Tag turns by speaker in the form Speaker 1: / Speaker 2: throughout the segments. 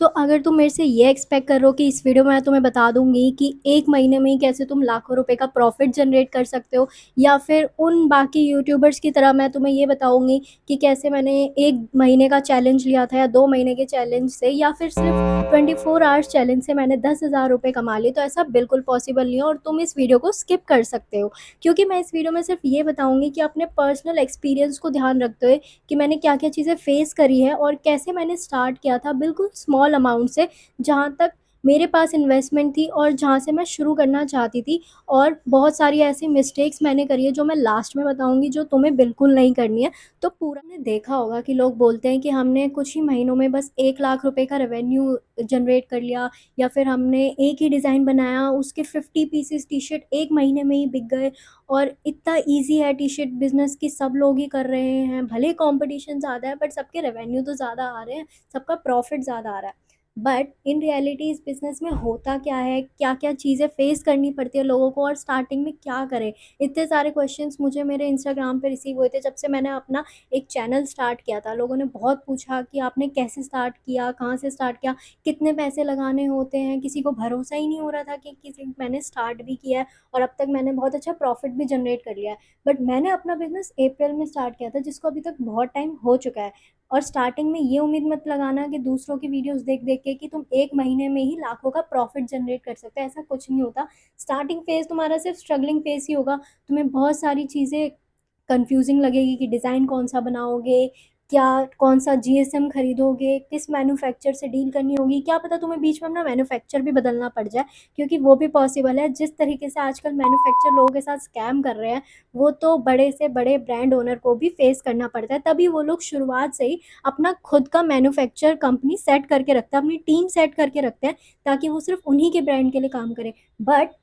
Speaker 1: तो अगर तुम मेरे से ये एक्सपेक्ट कर रहे हो कि इस वीडियो में मैं तुम्हें बता दूंगी कि एक महीने में ही कैसे तुम लाखों रुपए का प्रॉफिट जनरेट कर सकते हो, या फिर उन बाकी यूट्यूबर्स की तरह मैं तुम्हें ये बताऊंगी कि कैसे मैंने एक महीने का चैलेंज लिया था या 2 महीने के चैलेंज से या फिर सिर्फ 24 आवर्स चैलेंज से मैंने 10,000 रुपये कमा लिए, तो ऐसा बिल्कुल पॉसिबल नहीं है और तुम इस वीडियो को स्किप कर सकते हो। क्योंकि मैं इस वीडियो में सिर्फ ये बताऊंगी कि अपने पर्सनल एक्सपीरियंस को ध्यान रखते हुए कि मैंने क्या-क्या चीज़ें फ़ेस करी है और कैसे मैंने स्टार्ट किया था बिल्कुल स्मॉल अमाउंट से, जहाँ तक मेरे पास इन्वेस्टमेंट थी और जहाँ से मैं शुरू करना चाहती थी। और बहुत सारी ऐसी मिस्टेक्स मैंने करी है जो मैं लास्ट में बताऊँगी, जो तुम्हें बिल्कुल नहीं करनी है। तो पूरा आपने देखा होगा कि लोग बोलते हैं कि हमने कुछ ही महीनों में बस 1 लाख रुपए का रेवेन्यू जनरेट कर लिया, या फिर हमने एक ही डिज़ाइन बनाया, उसके 50 पीसेस टी-शर्ट 1 महीने में ही बिक गए और इतना ईज़ी है टी-शर्ट बिज़नेस कि सब लोग ही कर रहे हैं। भले कॉम्पिटिशन ज़्यादा है बट सबके रेवेन्यू तो ज़्यादा आ रहे हैं, सबका प्रॉफ़िट ज़्यादा आ रहा है। बट इन रियलिटी इस बिज़नेस में होता क्या है, क्या-क्या चीज़ें फ़ेस करनी पड़ती है लोगों को और स्टार्टिंग में क्या करें? इतने सारे क्वेश्चन्स मुझे मेरे इंस्टाग्राम पे रिसीव हुए थे जब से मैंने अपना एक चैनल स्टार्ट किया था। लोगों ने बहुत पूछा कि आपने कैसे स्टार्ट किया? कहाँ से स्टार्ट किया? कितने पैसे लगाने होते हैं? किसी को भरोसा ही नहीं हो रहा था कि किसी मैंने स्टार्ट भी किया है और अब तक मैंने बहुत अच्छा प्रॉफ़िट भी जनरेट कर लिया है। बट मैंने अपना बिज़नेस अप्रैल में स्टार्ट किया था, जिसको अभी तक बहुत टाइम हो चुका है। और स्टार्टिंग में ये उम्मीद मत लगाना कि दूसरों की वीडियोज़ देख-देख के कि तुम 1 महीने में ही लाखों का प्रॉफ़िट जनरेट कर सकते हो, ऐसा कुछ नहीं होता। स्टार्टिंग फ़ेज़ तुम्हारा सिर्फ़ स्ट्रगलिंग फ़ेज़ ही होगा। तुम्हें बहुत सारी चीज़ें कन्फ्यूज़िंग लगेगी कि डिज़ाइन कौन-सा बनाओगे, क्या कौन-सा जीएसएम खरीदोगे, किस मैन्युफैक्चरर से डील करनी होगी, क्या पता तुम्हें बीच में अपना मैन्युफैक्चरर भी बदलना पड़ जाए, क्योंकि वो भी पॉसिबल है। जिस तरीके से आजकल मैन्युफैक्चरर लोगों के साथ स्कैम कर रहे हैं, वो तो बड़े से बड़े ब्रांड ओनर को भी फ़ेस करना पड़ता है। तभी वो लोग शुरुआत से ही अपना खुद का मैन्युफैक्चरर कंपनी सेट करके रखते हैं, अपनी टीम सेट करके रखते हैं, ताकि वो सिर्फ़ उन्हीं के ब्रांड के लिए काम करें। बट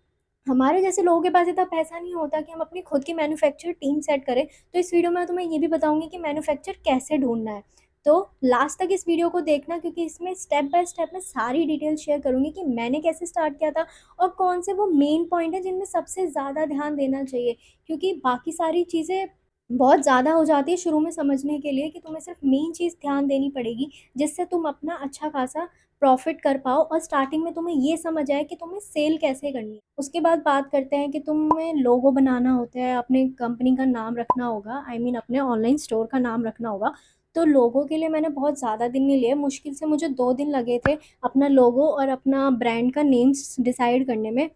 Speaker 1: हमारे जैसे लोगों के पास इतना पैसा नहीं होता कि हम अपनी खुद की मैन्युफैक्चर टीम सेट करें। तो इस वीडियो में तुम्हें ये भी बताऊँगी कि मैन्युफैक्चर कैसे ढूँढना है। तो लास्ट तक इस वीडियो को देखना, क्योंकि इसमें स्टेप बाय स्टेप मैं सारी डिटेल शेयर करूँगी कि मैंने कैसे स्टार्ट किया था और कौन से वो मेन पॉइंट हैं जिनमें सबसे ज़्यादा ध्यान देना चाहिए। क्योंकि बाकी सारी चीज़ें बहुत ज़्यादा हो जाती है शुरू में समझने के लिए, कि तुम्हें सिर्फ मेन चीज़ ध्यान देनी पड़ेगी, जिससे तुम अपना अच्छा खासा प्रॉफ़िट कर पाओ और स्टार्टिंग में तुम्हें ये समझ आए कि तुम्हें सेल कैसे करनी है। उसके बाद बात करते हैं कि तुम्हें लोगो बनाना होता है, अपने कंपनी का नाम रखना होगा, आई मीन अपने ऑनलाइन स्टोर का नाम रखना होगा। तो लोगो के लिए मैंने बहुत ज़्यादा दिन नहीं लिए, मुश्किल से मुझे 2 दिन लगे थे अपना लोगो और अपना ब्रांड का नेम्स डिसाइड करने में।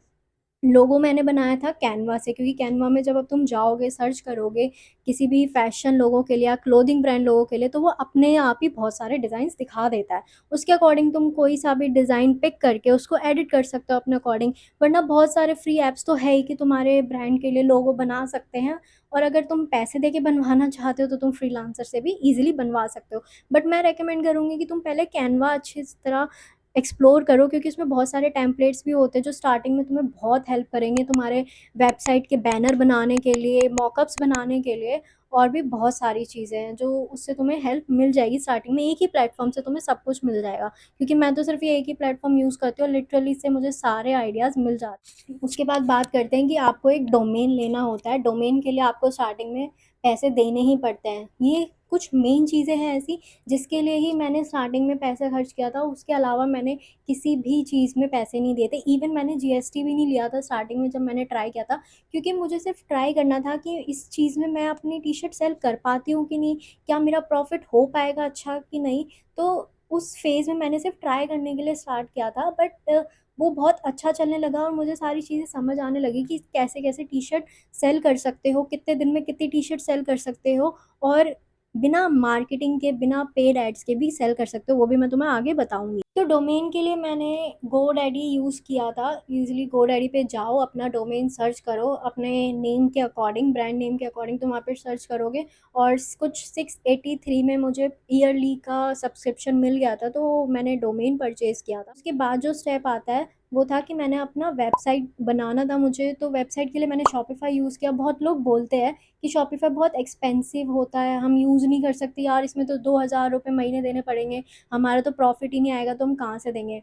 Speaker 1: लोगो मैंने बनाया था कैनवा से, क्योंकि कैनवा में जब अब तुम जाओगे, सर्च करोगे किसी भी फैशन लोगों के लिए या क्लोथिंग ब्रांड लोगों के लिए, तो वो अपने आप ही बहुत सारे डिज़ाइंस दिखा देता है। उसके अकॉर्डिंग तुम कोई सा भी डिज़ाइन पिक करके उसको एडिट कर सकते हो अपने अकॉर्डिंग। वरना बहुत सारे फ्री ऐप्स तो है ही कि तुम्हारे ब्रांड के लिए लोगो बना सकते हैं, और अगर तुम पैसे देके बनवाना चाहते हो तो तुम फ्रीलांसर से भी ईज़िली बनवा सकते हो। बट मैं रिकमेंड करूँगी कि तुम पहले कैनवा अच्छी तरह एक्सप्लोर करो, क्योंकि उसमें बहुत सारे टेम्पलेट्स भी होते हैं जो स्टार्टिंग में तुम्हें बहुत हेल्प करेंगे तुम्हारे वेबसाइट के बैनर बनाने के लिए, मॉकअप्स बनाने के लिए, और भी बहुत सारी चीज़ें हैं जो उससे तुम्हें हेल्प मिल जाएगी स्टार्टिंग में। एक ही प्लेटफ़ॉर्म से तुम्हें सब कुछ मिल जाएगा, क्योंकि मैं तो सिर्फ़ ये एक ही प्लेटफ़ॉर्म यूज़ करती हूँ और लिटरली इससे मुझे सारे आइडियाज़ मिल जाते हैं। उसके बाद बात करते हैं कि आपको एक डोमेन लेना होता है। डोमेन के लिए आपको स्टार्टिंग में पैसे देने ही पड़ते हैं। ये कुछ मेन चीज़ें हैं ऐसी जिसके लिए ही मैंने स्टार्टिंग में पैसा खर्च किया था। उसके अलावा मैंने किसी भी चीज़ में पैसे नहीं दिए थे। इवन मैंने जीएसटी भी नहीं लिया था स्टार्टिंग में जब मैंने ट्राई किया था, क्योंकि मुझे सिर्फ़ ट्राई करना था कि इस चीज़ में मैं अपनी टी-शर्ट सेल कर पाती हूँ कि नहीं? क्या मेरा प्रॉफ़िट हो पाएगा अच्छा कि नहीं? तो उस फ़ेज़ में मैंने सिर्फ़ ट्राई करने के लिए स्टार्ट किया था, बट वो बहुत अच्छा चलने लगा और मुझे सारी चीज़ें समझ आने लगी कि कैसे-कैसे टी-शर्ट सेल कर सकते हो, कितने दिन में कितनी टी-शर्ट सेल कर सकते हो, और बिना मार्केटिंग के, बिना पेड एड्स के भी सेल कर सकते हो, वो भी मैं तुम्हें आगे बताऊँगी। तो डोमेन के लिए मैंने गोडैडी यूज़ किया था। ईज़िली गोडैडी पे जाओ, अपना डोमेन सर्च करो, अपने नेम के अकॉर्डिंग, ब्रांड नेम के अकॉर्डिंग तुम वहाँ पे सर्च करोगे, और कुछ 683 में मुझे ईयरली का सब्सक्रिप्शन मिल गया था, तो मैंने डोमेन परचेज़ किया था। उसके बाद जो स्टेप आता है वो था कि मैंने अपना वेबसाइट बनाना था मुझे, तो वेबसाइट के लिए मैंने शॉपिफ़ाई यूज़ किया। बहुत लोग बोलते हैं कि शॉपिफ़ाई बहुत एक्सपेंसिव होता है, हम यूज़ नहीं कर सकते यार, इसमें तो 2,000 रुपए महीने देने पड़ेंगे, हमारा तो प्रॉफ़िट ही नहीं आएगा, तो हम कहाँ से देंगे?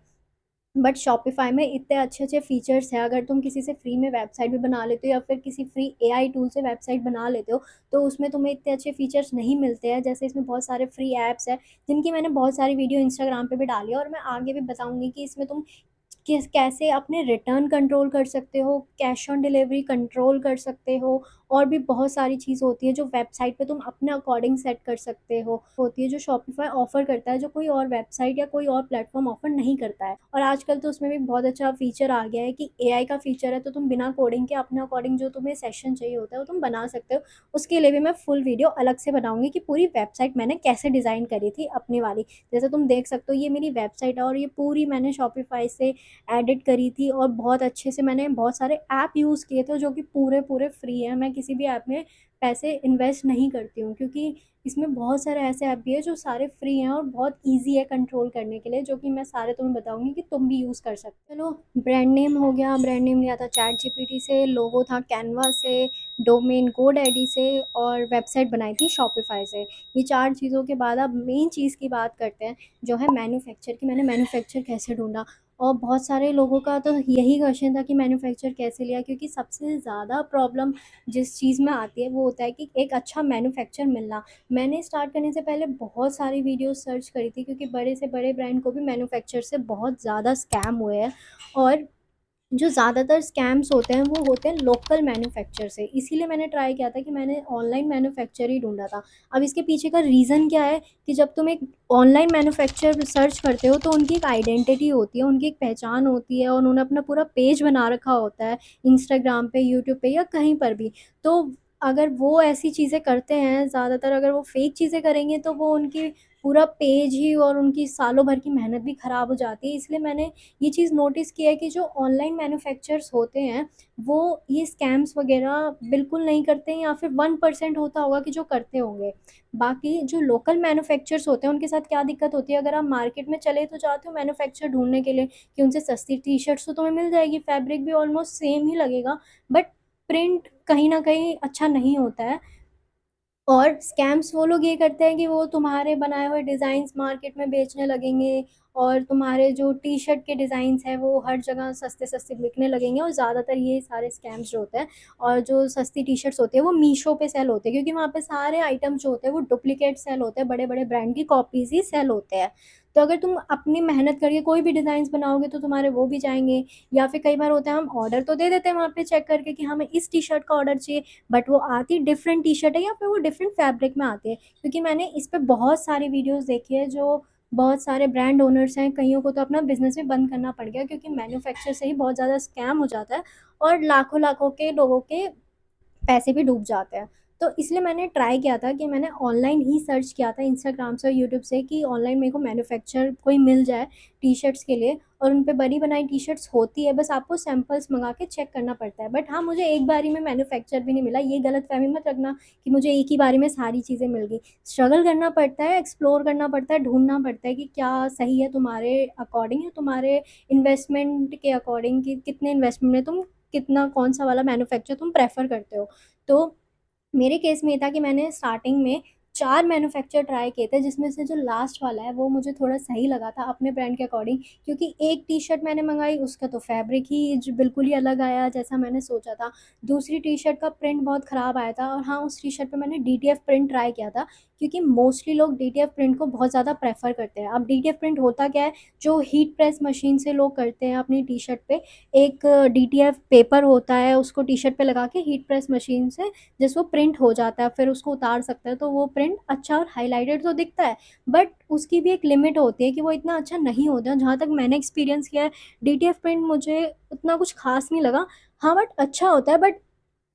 Speaker 1: बट शॉपिफ़ाई में इतने अच्छे-अच्छे फ़ीचर्स हैं, अगर तुम किसी से फ्री में वेबसाइट भी बना लेते हो या फिर किसी फ्री एआई टूल से वेबसाइट बना लेते हो, तो उसमें तुम्हें इतने अच्छे फ़ीचर्स नहीं मिलते हैं। जैसे इसमें बहुत सारे फ्री ऐप्स हैं, जिनकी मैंने बहुत सारी वीडियो इंस्टाग्राम पे भी डाली है और मैं आगे भी बताऊँगी कि इसमें तुम कैसे अपने रिटर्न कंट्रोल कर सकते हो, कैश ऑन डिलीवरी कंट्रोल कर सकते हो और भी बहुत सारी चीज़ होती है जो वेबसाइट पे तुम अपने अकॉर्डिंग सेट कर सकते हो। होती है जो शॉपिफ़ाई ऑफ़र करता है, जो कोई और वेबसाइट या कोई और प्लेटफ़ॉर्म ऑफ़र नहीं करता है। और आजकल तो उसमें भी बहुत अच्छा फ़ीचर आ गया है कि एआई का फ़ीचर है, तो तुम बिना कोडिंग के अपने अकॉर्डिंग जो तुम्हें सेशन चाहिए होता है, वो तुम बना सकते हो। उसके लिए भी मैं फुल वीडियो अलग से बनाऊँगी कि पूरी वेबसाइट मैंने कैसे डिज़ाइन करी थी अपनी वाली। जैसे तुम देख सकते हो, ये मेरी वेबसाइट है और ये पूरी मैंने शॉपिफ़ाई से एडिट करी थी और बहुत अच्छे से मैंने बहुत सारे ऐप यूज़ किए थे जो कि पूरे फ्री हैं। मैं किसी भी ऐप में पैसे इन्वेस्ट नहीं करती हूँ, क्योंकि इसमें बहुत सारे ऐसे ऐप भी हैं जो सारे फ्री हैं और बहुत ईज़ी है कंट्रोल करने के लिए, जो कि मैं सारे तुम्हें बताऊँगी कि तुम भी यूज़ कर सकते हो। चलो, ब्रांड नेम हो गया, ब्रांड नेम लिया था चैटजीपीटी से, लोगो था कैनवा से, डोमेन गोडैडी से और वेबसाइट बनाई थी शॉपिफ़ाई से। ये 4 चीज़ों के बाद अब मेन चीज़ की बात करते हैं, जो है मैन्युफैक्चर की मैंने मैन्युफैक्चर कैसे ढूँढा। और बहुत सारे लोगों का तो यही क्वेश्चन था कि मैन्युफैक्चर कैसे लिया, क्योंकि सबसे ज़्यादा प्रॉब्लम जिस चीज़ में आती है वो होता है कि एक अच्छा मैन्युफैक्चर मिलना। मैंने स्टार्ट करने से पहले बहुत सारी वीडियोज़ सर्च करी थी, क्योंकि बड़े से बड़े ब्रांड को भी मैन्युफैक्चर से बहुत ज़्यादा स्कैम हुए हैं। और जो ज़्यादातर स्कैम्स होते हैं वो होते हैं लोकल मैन्युफैक्चर से। इसीलिए मैंने ट्राई किया था कि मैंने ऑनलाइन मैन्युफैक्चर ही ढूँढा था। अब इसके पीछे का रीज़न क्या है कि जब तुम एक ऑनलाइन मैन्युफैक्चर सर्च करते हो तो उनकी एक आइडेंटिटी होती है, उनकी एक पहचान होती है और उन्होंने अपना पूरा पेज बना रखा होता है इंस्टाग्राम पे, यूट्यूब पे या कहीं पर भी। तो अगर वो ऐसी चीज़ें करते हैं, ज़्यादातर अगर वो फ़ेक चीज़ें करेंगे तो वो उनकी पूरा पेज ही और उनकी सालों भर की मेहनत भी ख़राब हो जाती है। इसलिए मैंने ये चीज़ नोटिस की है कि जो ऑनलाइन मैन्युफैक्चरर्स होते हैं, वो ये स्कैम्स वग़ैरह बिल्कुल नहीं करते हैं, या फिर 1% होता होगा कि जो करते होंगे। बाकी जो लोकल मैन्युफैक्चरर्स होते हैं, उनके साथ क्या दिक्कत होती है, अगर आप मार्केट में चले तो जाते हो मैन्युफैक्चर ढूँढने के लिए कि उनसे सस्ती टी-शर्ट्स तो तुम्हें मिल जाएगी, फैब्रिक भी ऑलमोस्ट सेम ही लगेगा, बट प्रिंट कहीं न कहीं अच्छा नहीं होता है। और स्कैम्स वो लोग ये करते हैं कि वो तुम्हारे बनाए हुए डिज़ाइन्स मार्केट में बेचने लगेंगे और तुम्हारे जो टी-शर्ट के डिज़ाइन्स हैं वो हर जगह सस्ते-सस्ते बिकने लगेंगे, और ज़्यादातर ये सारे स्कैम्स जो होते हैं और जो सस्ती टी-शर्ट्स होती है वो मीशो पे सेल होते हैं, क्योंकि वहाँ पे सारे आइटम्स जो होते हैं वो डुप्लीकेट सेल होते हैं, बड़े-बड़े ब्रांड की कॉपीज़ ही सेल होते हैं। तो अगर तुम अपनी मेहनत करके कोई भी डिज़ाइन्स बनाओगे तो तुम्हारे वो भी जाएँगे, या फिर कई बार होता है हम ऑर्डर तो दे देते हैं वहाँ पे चेक करके कि हमें इस टी-शर्ट का ऑर्डर चाहिए, बट वो आती डिफरेंट टी-शर्ट है या फिर वो डिफरेंट फैब्रिक में आती है। क्योंकि मैंने इस पे बहुत सारी वीडियोज़ देखी है, जो बहुत सारे ब्रांड ओनर्स हैं, कइयों को तो अपना बिज़नेस भी बंद करना पड़ गया, क्योंकि मैन्युफैक्चर से ही बहुत ज़्यादा स्कैम हो जाता है और लाखों-लाखों के लोगों के पैसे भी डूब जाते हैं। तो इसलिए मैंने ट्राई किया था कि मैंने ऑनलाइन ही सर्च किया था इंस्टाग्राम से और यूट्यूब से कि ऑनलाइन मेरे को मैन्युफैक्चर कोई मिल जाए टी-शर्ट्स के लिए, और उन पे बनी-बनाई टी-शर्ट्स होती है, बस आपको सैंपल्स मँगा के चेक करना पड़ता है। बट हाँ, मुझे एक बारी में मैन्युफैक्चर भी नहीं मिला, ये गलतफ़हमी मत रखना कि मुझे एक ही बारी में सारी चीज़ें मिल गई। स्ट्रगल करना पड़ता है, एक्सप्लोर करना पड़ता है, ढूँढना पड़ता है कि क्या सही है तुम्हारे अकॉर्डिंग या तुम्हारे इन्वेस्टमेंट के अकॉर्डिंग, कि कितने इन्वेस्टमेंट में तुम कितना कौन-सा वाला मैन्युफैक्चर तुम प्रेफ़र करते हो। तो मेरे केस में ये था कि मैंने स्टार्टिंग में 4 मैन्युफैक्चर ट्राई किए थे, जिसमें से जो लास्ट वाला है वो मुझे थोड़ा सही लगा था अपने ब्रांड के अकॉर्डिंग, क्योंकि एक टी-शर्ट मैंने मँगाई, उसका तो फैब्रिक ही ज बिल्कुल ही अलग आया जैसा मैंने सोचा था। दूसरी टी-शर्ट का प्रिंट बहुत ख़राब आया था, और हाँ, उस टी-शर्ट पे मैंने डीटीएफ प्रिंट ट्राई किया था, क्योंकि मोस्टली लोग डीटीएफ प्रिंट को बहुत ज़्यादा प्रेफ़र करते हैं। अब डीटीएफ प्रिंट होता क्या है, जो हीट प्रेस मशीन से लोग करते हैं अपनी टी-शर्ट पे, एक डीटीएफ पेपर होता है, उसको टी-शर्ट पे लगा के हीट प्रेस मशीन से जिस वो प्रिंट हो जाता है, फिर उसको उतार सकते हैं, तो वो प्रिंट अच्छा और हाइलाइटेड तो दिखता है, बट उसकी भी एक लिमिट होती है कि वो इतना अच्छा नहीं होता है। जहाँ तक मैंने एक्सपीरियंस किया है, डीटीएफ प्रिंट मुझे उतना कुछ ख़ास नहीं लगा। हाँ, बट अच्छा होता है, बट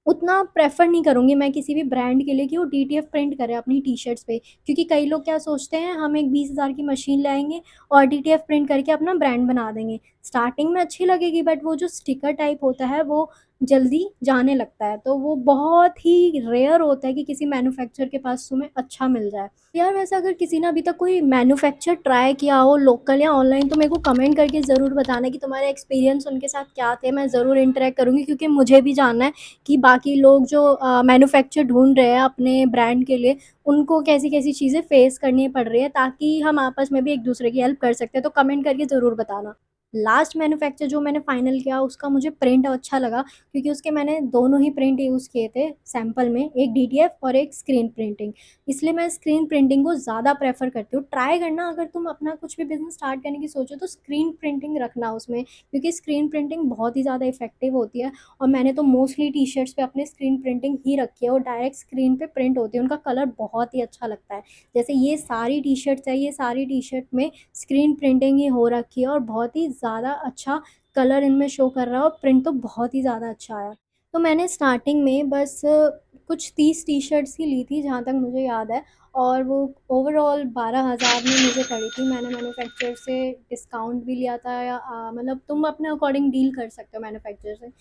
Speaker 1: उतना प्रेफ़र नहीं करूँगी मैं किसी भी ब्रांड के लिए कि वो डीटीएफ प्रिंट करे अपनी टी-शर्ट्स पे। क्योंकि कई लोग क्या सोचते हैं, हम एक 20,000 की मशीन लाएँगे और डीटीएफ प्रिंट करके अपना ब्रांड बना देंगे। स्टार्टिंग में अच्छी लगेगी, बट वो जो स्टिकर टाइप होता है वो जल्दी जाने लगता है। तो वो बहुत ही रेयर होता है कि किसी मैन्युफैक्चरर के पास तुम्हें अच्छा मिल जाए। यार, वैसे अगर किसी ने अभी तक कोई मैन्युफैक्चर ट्राई किया हो लोकल या ऑनलाइन, तो मेरे को कमेंट करके ज़रूर बताना कि तुम्हारे एक्सपीरियंस उनके साथ क्या थे। मैं ज़रूर इंटरैक्ट करूँगी, क्योंकि मुझे भी जानना है कि बाकी लोग जो मैन्युफैक्चर ढूँढ रहे हैं अपने ब्रांड के लिए, उनको कैसी-कैसी चीज़ें फ़ेस करनी पड़ रही है, ताकि हम आपस में भी एक-दूसरे की हेल्प कर सकते हैं। तो कमेंट करके ज़रूर बताना। लास्ट मैन्युफैक्चर जो मैंने फाइनल किया उसका मुझे प्रिंट अच्छा लगा, क्योंकि उसके मैंने दोनों ही प्रिंट यूज़ किए थे सैंपल में, एक डीटीएफ और एक स्क्रीन प्रिंटिंग। इसलिए मैं स्क्रीन प्रिंटिंग को ज़्यादा प्रेफर करती हूँ। ट्राई करना, अगर तुम अपना कुछ भी बिजनेस स्टार्ट करने की सोचो तो स्क्रीन प्रिंटिंग रखना उसमें, क्योंकि स्क्रीन प्रिंटिंग बहुत ही ज़्यादा इफेक्टिव होती है। और मैंने तो मोस्टली टी शर्ट्स पे अपने स्क्रीन प्रिंटिंग ही रखी है, और डायरेक्ट स्क्रीन पे प्रिंट होती है, उनका कलर बहुत ही अच्छा लगता है। जैसे ये सारी टी शर्ट्स है, ये सारी टी शर्ट में स्क्रीन प्रिंटिंग ही हो रखी है, और बहुत ही ज़्यादा अच्छा कलर इनमें शो कर रहा है, और प्रिंट तो बहुत ही ज़्यादा अच्छा आया। तो मैंने स्टार्टिंग में बस कुछ 30 टी शर्ट्स ही ली थी जहाँ तक मुझे याद है, और वो ओवरऑल 12,000 में मुझे पड़ी थी। मैंने मैन्युफैक्चर से डिस्काउंट भी लिया था, या मतलब तुम अपने अकॉर्डिंग डील कर सकते हो मैन्युफैक्चर से।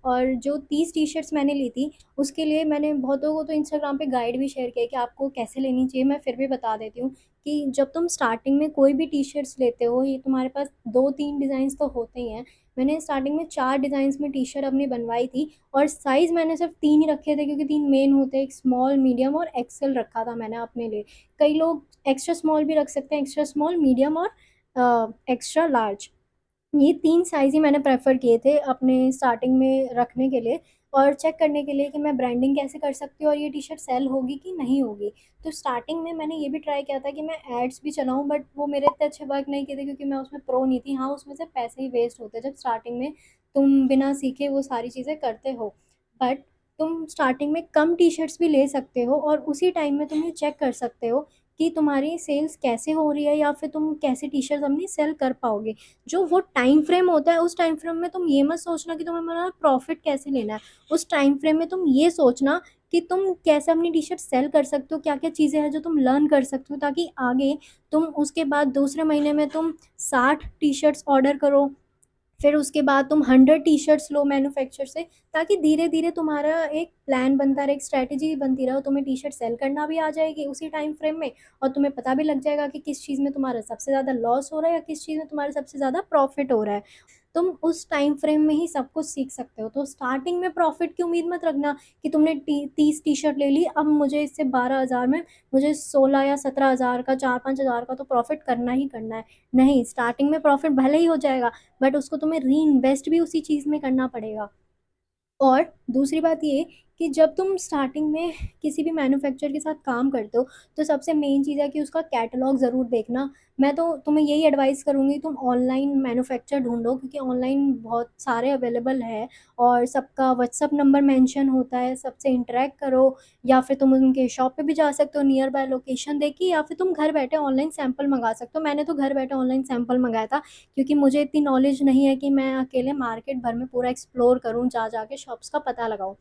Speaker 1: और जो 30 टी शर्ट्स मैंने ली थी, उसके लिए मैंने बहुतों को तो इंस्टाग्राम पे गाइड भी शेयर किया कि आपको कैसे लेनी चाहिए। मैं फिर भी बता देती हूँ कि जब तुम स्टार्टिंग में कोई भी टी शर्ट्स लेते हो, ये तुम्हारे पास 2-3 डिज़ाइंस तो होते ही हैं। मैंने स्टार्टिंग में 4 डिज़ाइंस में टी शर्ट अपनी बनवाई थी, और साइज़ मैंने सिर्फ 3 ही रखे थे, क्योंकि 3 मेन होते हैं, एक स्मॉल, मीडियम और एक्सेल रखा था मैंने अपने लिए। कई लोग एक्स्ट्रा स्मॉल भी रख सकते हैं, एक्स्ट्रा स्मॉल, मीडियम और एक्स्ट्रा लार्ज। ये 3 साइज़ ही मैंने प्रेफ़र किए थे अपने स्टार्टिंग में रखने के लिए, और चेक करने के लिए कि मैं ब्रांडिंग कैसे कर सकती हूँ और ये टी-शर्ट सेल होगी कि नहीं होगी। तो स्टार्टिंग में मैंने ये भी ट्राई किया था कि मैं एड्स भी चलाऊँ, बट वो मेरे इतने अच्छे वर्क नहीं किए थे, क्योंकि मैं उसमें प्रो नहीं थी। हाँ, उसमें से पैसे ही वेस्ट होते हैं जब स्टार्टिंग में तुम बिना सीखे वो सारी चीज़ें करते हो। बट तुम स्टार्टिंग में कम टी-शर्ट्स भी ले सकते हो, और उसी टाइम में तुम ये चेक कर सकते हो कि तुम्हारी सेल्स कैसे हो रही है, या फिर तुम कैसे टी-शर्ट्स अपनी सेल कर पाओगे। जो वो टाइम फ्रेम होता है, उस टाइम फ्रेम में तुम ये मत सोचना कि तुम्हें मतलब प्रॉफिट कैसे लेना है। उस टाइम फ्रेम में तुम ये सोचना कि तुम कैसे अपनी टी शर्ट सेल कर सकते हो, क्या क्या चीज़ें हैं जो तुम लर्न कर सकते हो, ताकि आगे तुम उसके बाद दूसरे महीने में तुम 60 टी शर्ट्स ऑर्डर करो, फिर उसके बाद तुम 100 टी शर्ट्स लो मैन्युफैक्चर से, ताकि धीरे धीरे तुम्हारा एक प्लान बनता रहे, एक स्ट्रैटेजी बनती रहे, और तुम्हें टी शर्ट सेल करना भी आ जाएगी उसी टाइम फ्रेम में, और तुम्हें पता भी लग जाएगा कि किस चीज़ में तुम्हारा सबसे ज़्यादा लॉस हो रहा है या किस चीज़ में तुम्हारा सबसे ज़्यादा प्रॉफिट हो रहा है। तुम उस टाइम फ्रेम में ही सब कुछ सीख सकते हो। तो स्टार्टिंग में प्रॉफिट की उम्मीद मत रखना कि तुमने 30 टी शर्ट ले ली, अब मुझे इससे 12,000 में मुझे 16 या 17,000 का, 4-5 हज़ार का तो प्रॉफिट करना ही करना है। नहीं, स्टार्टिंग में प्रॉफिट भले ही हो जाएगा, बट उसको तुम्हें री इन्वेस्ट भी उसी चीज़ में करना पड़ेगा। और दूसरी बात ये कि जब तुम स्टार्टिंग में किसी भी मैन्युफैक्चरर के साथ काम करते हो, तो सबसे मेन चीज़ है कि उसका कैटलॉग ज़रूर देखना। मैं तो तुम्हें यही एडवाइस करूँगी, तुम ऑनलाइन मैन्युफैक्चर ढूँढो, क्योंकि ऑनलाइन बहुत सारे अवेलेबल है, और सबका व्हाट्सएप नंबर मेंशन होता है, सबसे इंटरैक्ट करो, या फिर तुम उनके शॉप पे भी जा सकते हो नियर बाय लोकेशन देख के, या फिर तुम घर बैठे ऑनलाइन सैंपल मँगा सकते हो। मैंने तो घर बैठे ऑनलाइन सैंपल मँगाया था, क्योंकि मुझे इतनी नॉलेज नहीं है कि मैं अकेले मार्केट भर में पूरा एक्सप्लोर करूँ, जा के शॉप्स का पता लगाऊँ।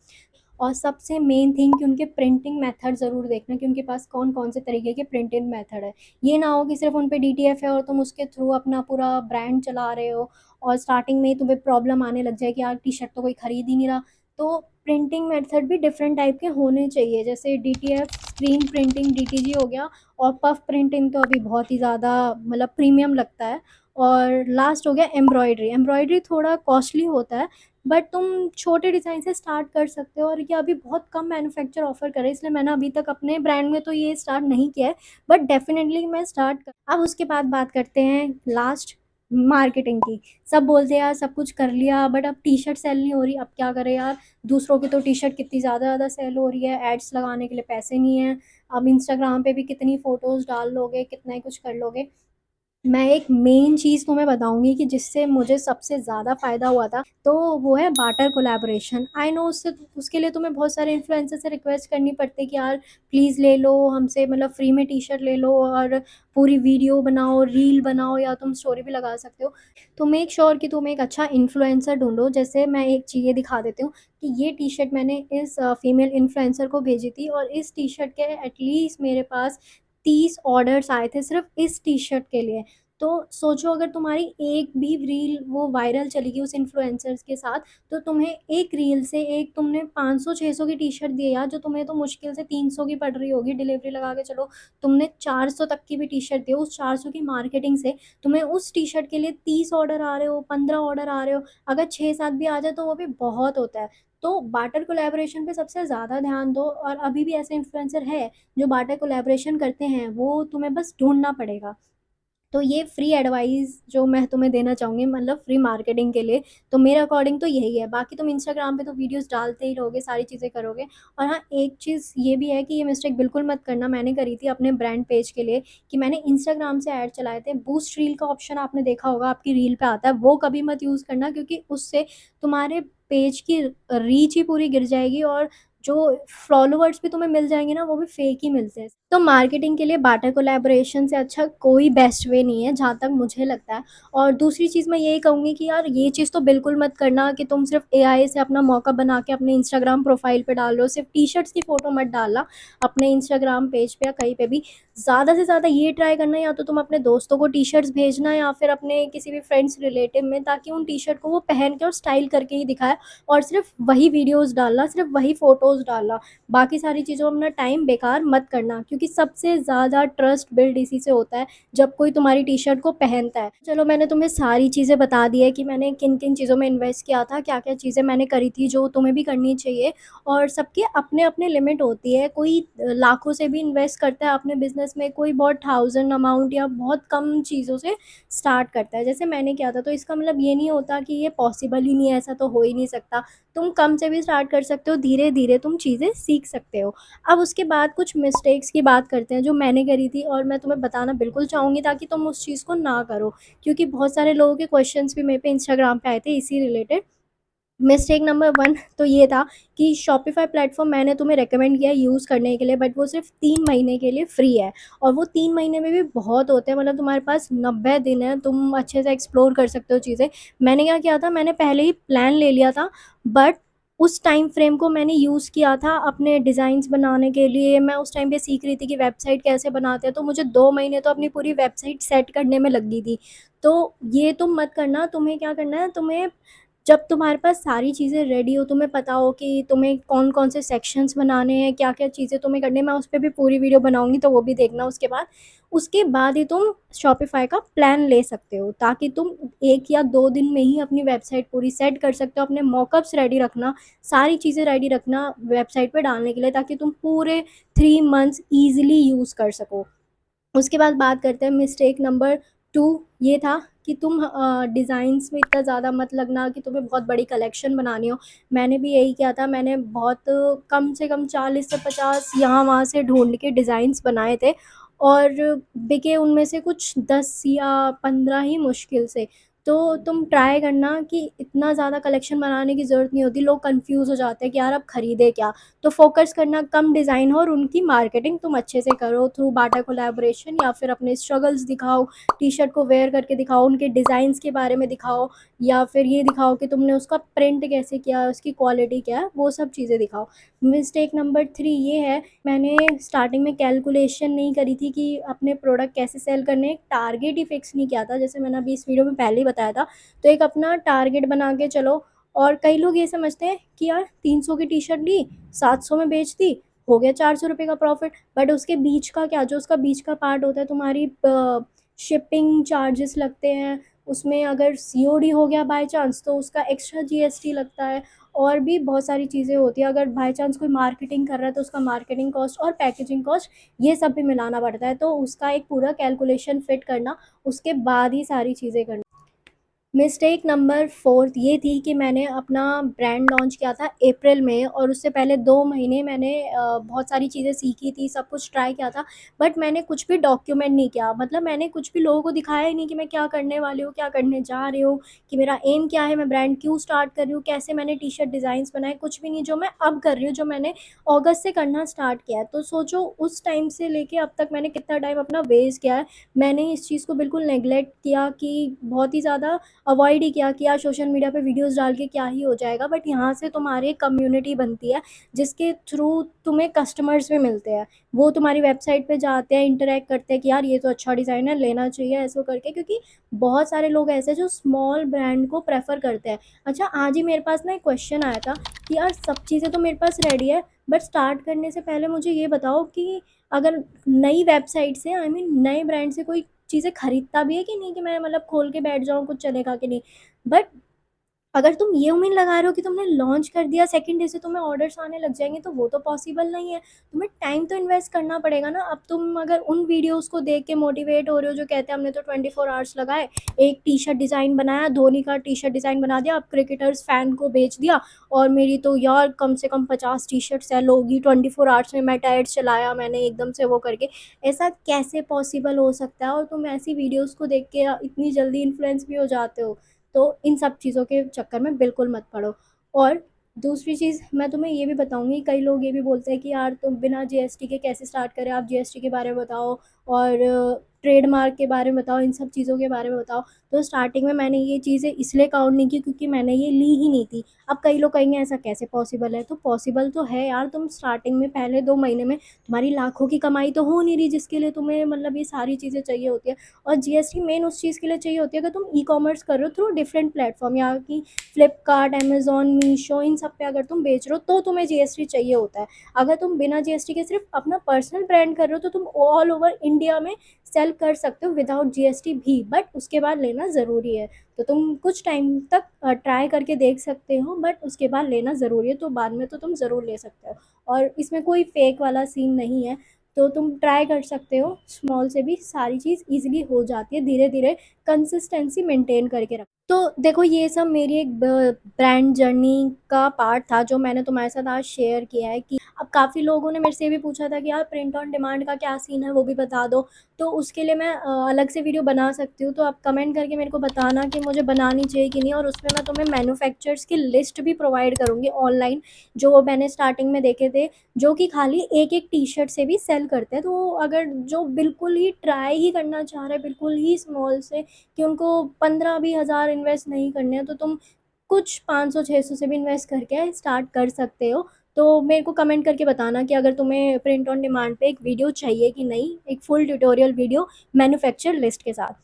Speaker 1: और सबसे मेन थिंग कि उनके प्रिंटिंग मेथड ज़रूर देखना कि उनके पास कौन-कौन से तरीके के प्रिंटिंग मेथड है। ये ना हो कि सिर्फ़ उन पे डीटीएफ है और तुम उसके थ्रू अपना पूरा ब्रांड चला रहे हो, और स्टार्टिंग में ही तुम्हें प्रॉब्लम आने लग जाए कि यार टी-शर्ट तो कोई खरीद ही नहीं रहा। तो प्रिंटिंग मेथड भी डिफरेंट टाइप के होने चाहिए, जैसे डीटीएफ, स्क्रीन प्रिंटिंग, डीटीजी हो गया, और पफ प्रिंटिंग तो अभी बहुत ही ज़्यादा मतलब प्रीमियम लगता है। और लास्ट हो गया एम्ब्रॉयडरी। एम्ब्रॉयडरी थोड़ा कॉस्टली होता है, बट तुम छोटे डिज़ाइन से स्टार्ट कर सकते हो, और ये अभी बहुत कम मैन्युफैक्चर ऑफ़र कर रहे हैं, इसलिए मैंने अभी तक अपने ब्रांड में तो ये स्टार्ट नहीं किया है, बट डेफ़िनेटली मैं स्टार्ट कर। अब उसके बाद बात करते हैं लास्ट, मार्केटिंग की। सब बोलते हैं यार सब कुछ कर लिया, बट अब टी-शर्ट सेल नहीं हो रही, अब क्या करें यार? दूसरों की तो टी-शर्ट कितनी ज़्यादा सेल हो रही है, एड्स लगाने के लिए पैसे नहीं हैं, अब इंस्टाग्राम पे भी कितनी फ़ोटोज़ डाल लोगे, कितना ही कुछ कर लोगे। मैं एक मेन चीज़ तुम्हें बताऊँगी कि जिससे मुझे सबसे ज़्यादा फ़ायदा हुआ था, तो वो है बार्टर कोलैबोरेशन। आई नो उससे उसके लिए तुम्हें बहुत सारे इन्फ्लुएंसर से रिक्वेस्ट करनी पड़ती है कि यार प्लीज़ ले लो हमसे, मतलब फ्री में टी-शर्ट ले लो, और पूरी वीडियो बनाओ, रील बनाओ, या तुम स्टोरी भी लगा सकते हो। तो मेक श्योर कि तुम एक अच्छा इन्फ्लुएंसर ढूँढो। जैसे मैं एक चीज़ ये दिखा देती हूँ कि ये टी-शर्ट मैंने इस फीमेल इन्फ्लुएंसर को भेजी थी, और इस टी-शर्ट के एटलीस्ट मेरे पास 30 ऑर्डर्स आए थे सिर्फ़ इस टी-शर्ट के लिए। तो सोचो अगर तुम्हारी एक भी रील वो वायरल चली गई उस इन्फ्लुएंसर्स के साथ, तो तुम्हें एक रील से एक तुमने 500-600 की टी-शर्ट दी है यार, जो तुम्हें तो मुश्किल से 300 की पड़ रही होगी, डिलीवरी लगा के चलो, तुमने 400 तक की भी टी-शर्ट दी है, उस 400 की मार्केटिंग से तुम्हें उस टी-शर्ट के लिए 30 ऑर्डर आ रहे हो, 15 ऑर्डर आ रहे हो, अगर 6-7 भी आ जाए तो वो भी बहुत होता है। तो बार्टर कोलैबोरेशन पे सबसे ज़्यादा ध्यान दो, और अभी भी ऐसे इन्फ्लुएंसर है जो बार्टर कोलैबोरेशन करते हैं, वो तुम्हें बस ढूँढना पड़ेगा। तो ये फ्री एडवाइस जो मैं तुम्हें देना चाहूँगी, मतलब फ्री मार्केटिंग के लिए, तो मेरे अकॉर्डिंग तो यही है। बाकी तुम इंस्टाग्राम पे तो वीडियोज़ डालते ही रहोगे, सारी चीज़ें करोगे। और हाँ, एक चीज़ ये भी है कि ये मिस्टेक बिल्कुल मत करना, मैंने करी थी अपने ब्रांड पेज के लिए, कि मैंने इंस्टाग्राम से ऐड चलाए थे। बूस्ट रील का ऑप्शन आपने देखा होगा, आपकी रील पे आता है, वो कभी मत यूज़ करना, क्योंकि उससे तुम्हारे पेज की रीच ही पूरी गिर जाएगी, और जो फॉलोवर्स भी तुम्हें मिल जाएंगे ना, वो भी फेक ही मिलते हैं। तो मार्केटिंग के लिए बाटा कोलैबोरेशन से अच्छा कोई बेस्ट वे नहीं है, जहाँ तक मुझे लगता है। और दूसरी चीज़ मैं यही कहूँगी कि यार, ये चीज़ तो बिल्कुल मत करना कि तुम सिर्फ एआई से अपना मौका बना के अपने इंस्टाग्राम प्रोफाइल पे डाल लो। सिर्फ टी शर्ट्स की फ़ोटो मत डालना अपने इंस्टाग्राम पेज पे या कहीं पे भी। ज़्यादा से ज़्यादा ये ट्राई करना, या तो तुम अपने दोस्तों को टी शर्ट्स भेजना, या फिर अपने किसी भी फ्रेंड्स रिलेटिव में, ताकि उन टी शर्ट को वो पहन के और स्टाइल करके ही दिखाए। और सिर्फ वही वीडियोज़ डालना, सिर्फ वही फ़ोटोज़ डालना। बाकी सारी चीज़ों में अपना टाइम बेकार मत करना, क्योंकि सबसे ज़्यादा ट्रस्ट बिल्ड इसी से होता है, जब कोई तुम्हारी टी शर्ट को पहनता है। चलो, मैंने तुम्हें सारी चीज़ें बता दी है कि मैंने किन किन चीज़ों में इन्वेस्ट किया था, क्या क्या चीज़ें मैंने करी थी जो तुम्हें भी करनी चाहिए। और सबके अपने अपने लिमिट होती है। कोई लाखों से भी इन्वेस्ट करता है अपने बिजनेस में, कोई बहुत थाउजेंड अमाउंट या बहुत कम चीज़ों से स्टार्ट करता है, जैसे मैंने किया था। तो इसका मतलब ये नहीं होता कि ये पॉसिबल ही नहीं है, ऐसा तो हो ही नहीं सकता। तुम कम से भी स्टार्ट कर सकते हो, धीरे धीरे तुम चीज़ें सीख सकते हो। अब उसके बाद कुछ मिस्टेक्स की बात करते हैं जो मैंने करी थी, और मैं तुम्हें बताना बिल्कुल चाहूँगी ताकि तुम उस चीज़ को ना करो, क्योंकि बहुत सारे लोगों के क्वेश्चंस भी मेरे पे इंस्टाग्राम पे आए थे इसी रिलेटेड। मिस्टेक नंबर 1 तो ये था कि शॉपिफ़ाई प्लेटफ़ॉर्म मैंने तुम्हें रिकमेंड किया यूज़ करने के लिए, बट वो सिर्फ़ 3 महीने के लिए फ्री है। और वो 3 महीने में भी बहुत होते हैं, मतलब तुम्हारे पास 90 दिन है, तुम अच्छे से एक्सप्लोर कर सकते हो चीज़ें। मैंने क्या किया था, मैंने पहले ही प्लान ले लिया था, बट उस टाइम फ्रेम को मैंने यूज़ किया था अपने डिज़ाइन्स बनाने के लिए। मैं उस टाइम पे सीख रही थी कि वेबसाइट कैसे बनाते हैं, तो मुझे 2 महीने तो अपनी पूरी वेबसाइट सेट करने में लग गई थी। तो ये तुम मत करना। तुम्हें क्या करना है, तुम्हें जब तुम्हारे पास सारी चीज़ें रेडी हो, तुम्हें पता हो कि तुम्हें कौन-कौन से सेक्शंस बनाने हैं, क्या-क्या चीज़ें तुम्हें करनी है, मैं उस पे भी पूरी वीडियो बनाऊँगी, तो वो भी देखना उसके बाद। उसके बाद ही तुम शॉपिफ़ाई का प्लान ले सकते हो, ताकि तुम 1 या 2 दिन में ही अपनी वेबसाइट पूरी सेट कर सकते हो। अपने मॉकअप्स रेडी रखना, सारी चीज़ें रेडी रखना वेबसाइट पे डालने के लिए, ताकि तुम पूरे 3 मंथ्स ईज़िली यूज़ कर सको। उसके बाद बात करते हैं मिस्टेक नंबर 2। ये था कि तुम डिज़ाइंस में इतना ज़्यादा मत लगना कि तुम्हें बहुत बड़ी कलेक्शन बनानी हो। मैंने भी यही किया था, मैंने बहुत कम से कम 40 से 50 यहाँ-वहाँ से ढूँढ के डिज़ाइंस बनाए थे, और बिके उनमें से कुछ 10 या 15 ही मुश्किल से। तो तुम ट्राई करना कि इतना ज़्यादा कलेक्शन बनाने की ज़रूरत नहीं होती, लोग कन्फ्यूज़ हो जाते हैं कि यार अब खरीदें क्या? तो फ़ोकस करना कम डिज़ाइन हो, और उनकी मार्केटिंग तुम अच्छे से करो थ्रू बाटा कोलैबोरेशन, या फिर अपने स्ट्रगल्स दिखाओ, टी-शर्ट को वेयर करके दिखाओ, उनके डिज़ाइंस के बारे में दिखाओ, या फिर ये दिखाओ कि तुमने उसका प्रिंट कैसे किया, उसकी क्वालिटी क्या है, वो सब चीज़ें दिखाओ। मिस्टेक नंबर 3 ये है, मैंने स्टार्टिंग में कैलकुलेशन नहीं करी थी कि अपने प्रोडक्ट कैसे सेल करने, एक टारगेट ही फिक्स नहीं किया था, जैसे मैंने अभी इस वीडियो में पहले ही बताया था। तो एक अपना टारगेट बना के चलो। और कई लोग ये समझते हैं कि यार 300 की टी-शर्ट ली, 700 में बेच दी, हो गया 400 रुपये का प्रॉफ़िट। बट उसके बीच का क्या, जो उसका बीच का पार्ट होता है, तुम्हारी शिपिंग चार्जेस लगते हैं, उसमें अगर सीओडी हो गया बाय चांस तो उसका एक्स्ट्रा जीएसटी लगता है, और भी बहुत सारी चीज़ें होती हैं। अगर बाय चांस कोई मार्केटिंग कर रहा है तो उसका मार्केटिंग कॉस्ट और पैकेजिंग कॉस्ट, ये सब भी मिलाना पड़ता है। तो उसका एक पूरा कैलकुलेशन फिट करना, उसके बाद ही सारी चीज़ें करना। मिस्टेक नंबर 4 ये थी कि मैंने अपना ब्रांड लॉन्च किया था अप्रैल में, और उससे पहले 2 महीने मैंने बहुत सारी चीज़ें सीखी थी, सब कुछ ट्राई किया था, बट मैंने कुछ भी डॉक्यूमेंट नहीं किया। मतलब मैंने कुछ भी लोगों को दिखाया ही नहीं कि मैं क्या करने वाली हूँ, क्या करने जा रही हूँ, कि मेरा एम क्या है, मैं ब्रांड क्यों स्टार्ट कर रही हूँ, कैसे मैंने टी-शर्ट डिज़ाइंस बनाए, कुछ भी नहीं, जो मैं अब कर रही हूँ, जो मैंने अगस्त से करना स्टार्ट किया है। तो सोचो उस टाइम से लेके अब तक मैंने कितना टाइम अपना वेस्ट किया है। मैंने इस चीज़ को बिल्कुल नेग्लेक्ट किया, कि बहुत ही ज़्यादा अवॉइड ही किया कि यार सोशल मीडिया पे वीडियोस डाल के क्या ही हो जाएगा। बट यहाँ से तुम्हारी एक कम्युनिटी बनती है, जिसके थ्रू तुम्हें कस्टमर्स भी मिलते हैं। वो तुम्हारी वेबसाइट पे जाते हैं, इंटरैक्ट करते हैं कि यार ये तो अच्छा डिज़ाइन है, लेना चाहिए ऐसे करके, क्योंकि बहुत सारे लोग ऐसे हैं जो स्मॉल ब्रांड को प्रेफर करते हैं। अच्छा, आज ही मेरे पास ना एक क्वेश्चन आया था कि यार सब चीज़ें तो मेरे पास रेडी है, बट स्टार्ट करने से पहले मुझे ये बताओ कि अगर नई वेबसाइट से, आई मीन नए ब्रांड से कोई चीज़ें खरीदता भी है कि नहीं, कि मैं मतलब खोल के बैठ जाऊँ कुछ चलेगा कि नहीं। बट अगर तुम ये उम्मीद लगा रहे हो कि तुमने लॉन्च कर दिया सेकंड डे से तुम्हें ऑर्डर्स आने लग जाएंगे, तो वो तो पॉसिबल नहीं है। तुम्हें टाइम तो इन्वेस्ट करना पड़ेगा ना। अब तुम अगर उन वीडियोस को देख के मोटिवेट हो रहे हो जो कहते हैं हमने तो 24 आवर्स लगाए, एक टी शर्ट डिज़ाइन बनाया, धोनी का टी शर्ट डिज़ाइन बना दिया, अब क्रिकेटर्स फैन को बेच दिया, और मेरी तो यार कम से कम 50 टी शर्ट सेल होगी 24 आवर्स में, मैं टायर्स चलाया मैंने एकदम से वो करके। ऐसा कैसे पॉसिबल हो सकता है? और तुम ऐसी वीडियोस को देख के इतनी जल्दी इन्फ्लुएंस भी हो जाते हो। तो इन सब चीज़ों के चक्कर में बिल्कुल मत पड़ो। और दूसरी चीज़ मैं तुम्हें ये भी बताऊँगी, कई लोग ये भी बोलते हैं कि यार तुम बिना जीएसटी के कैसे स्टार्ट करें, आप जीएसटी के बारे में बताओ और ट्रेडमार्क के बारे में बताओ, इन सब चीज़ों के बारे में बताओ। तो स्टार्टिंग में मैंने ये चीज़ें इसलिए काउंट नहीं की क्योंकि मैंने ये ली ही नहीं थी। अब कई लोग कहेंगे ऐसा कैसे पॉसिबल है? तो पॉसिबल तो है यार। तुम स्टार्टिंग में पहले 2 महीने में तुम्हारी लाखों की कमाई तो हो नहीं रही जिसके लिए तुम्हें मतलब ये सारी चीज़ें चाहिए होती है। और जीएसटी मेन उस चीज़ के लिए चाहिए होती है अगर तुम ई-कॉमर्स कर रहे हो थ्रू डिफरेंट प्लेटफ़ॉर्म, या कि फ्लिपकार्ट, अमेज़न, मीशो, इन सब पे अगर तुम बेच रहे हो तो तुम्हें जीएसटी चाहिए होता है। अगर तुम बिना जीएसटी के सिर्फ अपना पर्सनल ब्रांड कर रहे हो तो तुम ऑल ओवर इंडिया में सेल कर सकते हो विदाउट जीएसटी भी, बट उसके बाद लेना ज़रूरी है। तो तुम कुछ टाइम तक ट्राई करके देख सकते हो, बट उसके बाद लेना ज़रूरी है, तो बाद में तो तुम ज़रूर ले सकते हो। और इसमें कोई फेक वाला सीन नहीं है। तो तुम ट्राई कर सकते हो, स्मॉल से भी सारी चीज़ ईज़िली हो जाती है, धीरे-धीरे कंसिस्टेंसी मेंटेन करके रख। तो देखो ये सब मेरी एक ब्रांड जर्नी का पार्ट था जो मैंने तुम्हारे साथ आज शेयर किया है। कि अब काफ़ी लोगों ने मेरे से ये भी पूछा था कि यार प्रिंट ऑन डिमांड का क्या सीन है, वो भी बता दो। तो उसके लिए मैं अलग से वीडियो बना सकती हूँ, तो आप कमेंट करके मेरे को बताना कि मुझे बनानी चाहिए कि नहीं, और उसमें मैं तुम्हें मैन्युफैक्चरर्स की लिस्ट भी प्रोवाइड करूँगी ऑनलाइन, जो मैंने स्टार्टिंग में देखे थे, जो कि खाली एक-एक टी-शर्ट से भी सेल करते हैं। तो अगर जो बिल्कुल ही ट्राई ही करना चाह रहे हैं, बिल्कुल ही स्मॉल से, कि उनको 15-20 हज़ार इन्वेस्ट नहीं करने हैं, तो तुम कुछ 500-600 से भी इन्वेस्ट करके स्टार्ट कर सकते हो। तो मेरे को कमेंट करके बताना कि अगर तुम्हें प्रिंट ऑन डिमांड पे एक वीडियो चाहिए कि नहीं, एक full tutorial video manufacture list के साथ।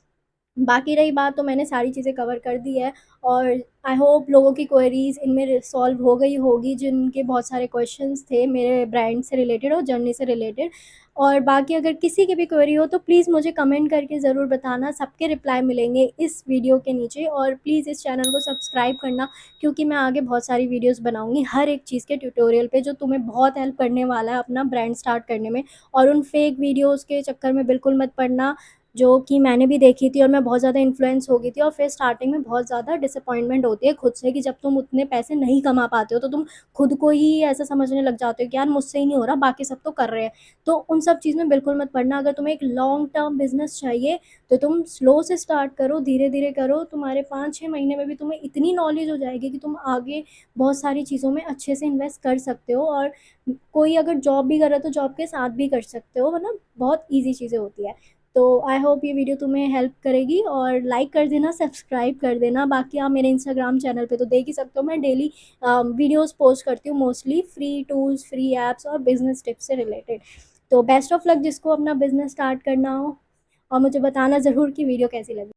Speaker 1: बाकी रही बात, तो मैंने सारी चीज़ें कवर कर दी है, और आई होप लोगों की क्वेरीज़ इनमें सॉल्व हो गई होगी, जिनके बहुत सारे क्वेश्चंस थे मेरे ब्रांड से रिलेटेड और जर्नी से रिलेटेड। और बाकी अगर किसी की भी क्वेरी हो तो प्लीज़ मुझे कमेंट करके ज़रूर बताना, सबके रिप्लाई मिलेंगे इस वीडियो के नीचे। और प्लीज़ इस चैनल को सब्सक्राइब करना, क्योंकि मैं आगे बहुत सारी वीडियोज़ बनाऊँगी हर एक चीज़ के ट्यूटोरियल पे, जो तुम्हें बहुत हेल्प करने वाला है अपना ब्रांड स्टार्ट करने में। और उन फेक वीडियोज़ के चक्कर में बिल्कुल मत पड़ना, जो कि मैंने भी देखी थी, और मैं बहुत ज़्यादा इन्फ्लुएंस हो गई थी, और फिर स्टार्टिंग में बहुत ज़्यादा डिसअपॉइंटमेंट होती है खुद से कि जब तुम उतने पैसे नहीं कमा पाते हो तो तुम खुद को ही ऐसा समझने लग जाते हो कि यार मुझसे ही नहीं हो रहा, बाकी सब तो कर रहे हैं। तो उन सब चीज़ में बिल्कुल मत पड़ना। अगर तुम्हें एक लॉन्ग टर्म बिजनेस चाहिए तो तुम स्लो से स्टार्ट करो, धीरे धीरे करो, तुम्हारे 5-6 महीने में भी तुम्हें इतनी नॉलेज हो जाएगी कि तुम आगे बहुत सारी चीज़ों में अच्छे से इन्वेस्ट कर सकते हो। और कोई अगर जॉब भी कर रहा है तो जॉब के साथ भी कर सकते हो, मतलब बहुत ईजी चीज़ें होती है। तो आई होप ये वीडियो तुम्हें हेल्प करेगी, और लाइक कर देना, सब्सक्राइब कर देना। बाकी आप मेरे इंस्टाग्राम चैनल पे तो देख ही सकते हो, मैं डेली वीडियोस पोस्ट करती हूँ, mostly free tools, free apps और बिजनेस टिप्स से रिलेटेड। तो बेस्ट ऑफ लक जिसको अपना बिजनेस स्टार्ट करना हो, और मुझे बताना ज़रूर कि वीडियो कैसी लगी।